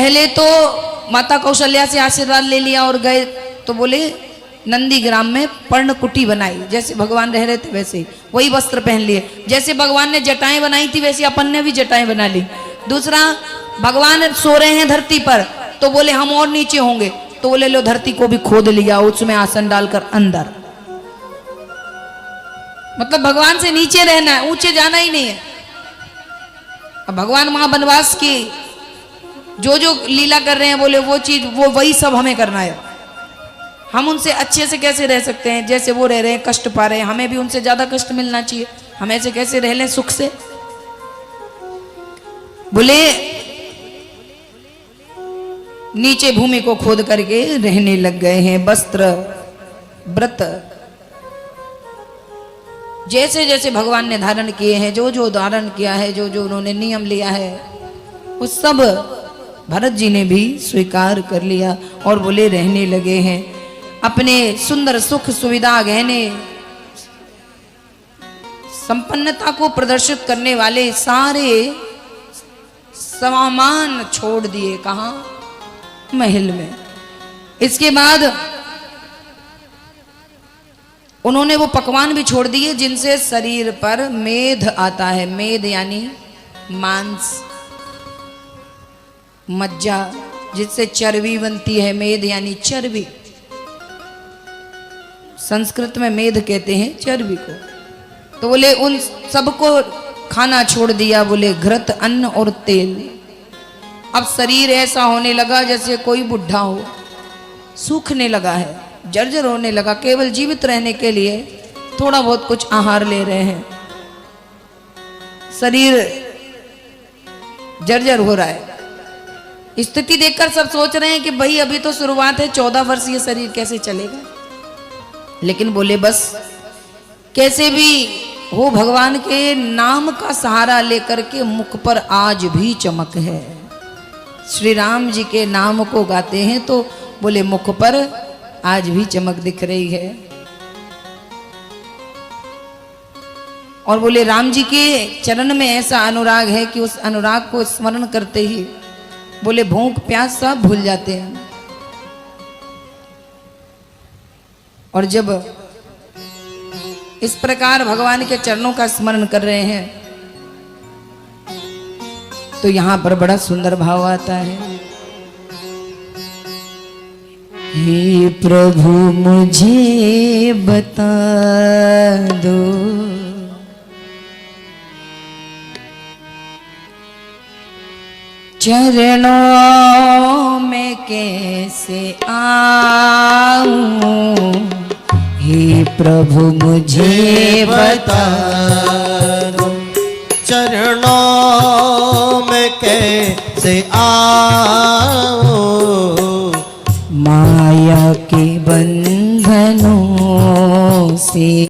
पहले तो माता कौशल्या से आशीर्वाद ले लिया और गए तो बोले नंदीग्राम में पर्णकुटी बनाई, जैसे भगवान रह रहे थे वैसे वही वस्त्र पहन लिए। जैसे भगवान ने जटाएं बनाई थी वैसे अपन ने भी जटाएं बना ली। दूसरा, भगवान सो रहे हैं धरती पर तो बोले हम और नीचे होंगे, तो बोले लो धरती को भी खोद लिया, उसमें आसन डालकर अंदर। मतलब भगवान से नीचे रहना है, ऊंचे जाना ही नहीं है। अब भगवान वहां वनवास की जो जो लीला कर रहे हैं बोले वो चीज वो वही सब हमें करना है। हम उनसे अच्छे से कैसे रह सकते हैं, जैसे वो रह रहे हैं कष्ट पा रहे हैं, हमें भी उनसे ज्यादा कष्ट मिलना चाहिए। हम ऐसे कैसे रह लें सुख से। बोले नीचे भूमि को खोद करके रहने लग गए हैं। वस्त्र व्रत जैसे जैसे भगवान ने धारण किए हैं, जो जो धारण किया है, जो जो उन्होंने नियम लिया है, उस सब भरत जी ने भी स्वीकार कर लिया और बोले रहने लगे हैं। अपने सुंदर सुख सुविधा गहने संपन्नता को प्रदर्शित करने वाले सारे सामान छोड़ दिए। कहां? महल में। इसके बाद उन्होंने वो पकवान भी छोड़ दिए जिनसे शरीर पर मेद आता है। मेद यानी मांस, मज्जा, जिससे चर्बी बनती है। मेद यानी चर्बी, संस्कृत में मेद कहते हैं चर्बी को। तो बोले उन सबको खाना छोड़ दिया। बोले घृत, अन्न और तेल। अब शरीर ऐसा होने लगा जैसे कोई बुढ़ा हो, सूखने लगा है, जर्जर होने लगा। केवल जीवित रहने के लिए थोड़ा बहुत कुछ आहार ले रहे हैं, शरीर जर्जर हो रहा है। स्थिति देखकर सब सोच रहे हैं कि भाई अभी तो शुरुआत है, 14 वर्ष ये शरीर कैसे चलेगा। लेकिन बोले बस कैसे भी हो भगवान के नाम का सहारा लेकर के मुख पर आज भी चमक है। श्री राम जी के नाम को गाते हैं तो बोले मुख पर आज भी चमक दिख रही है। और बोले राम जी के चरण में ऐसा अनुराग है कि उस अनुराग को स्मरण करते ही बोले भूख प्यास सब भूल जाते हैं। और जब इस प्रकार भगवान के चरणों का स्मरण कर रहे हैं तो यहां पर बड़ा सुंदर भाव आता है। हे प्रभु मुझे बता दो चरणों में कैसे आऊं। हे प्रभु मुझे बता दो चरणों में कैसे आऊं। माया के बंधनों से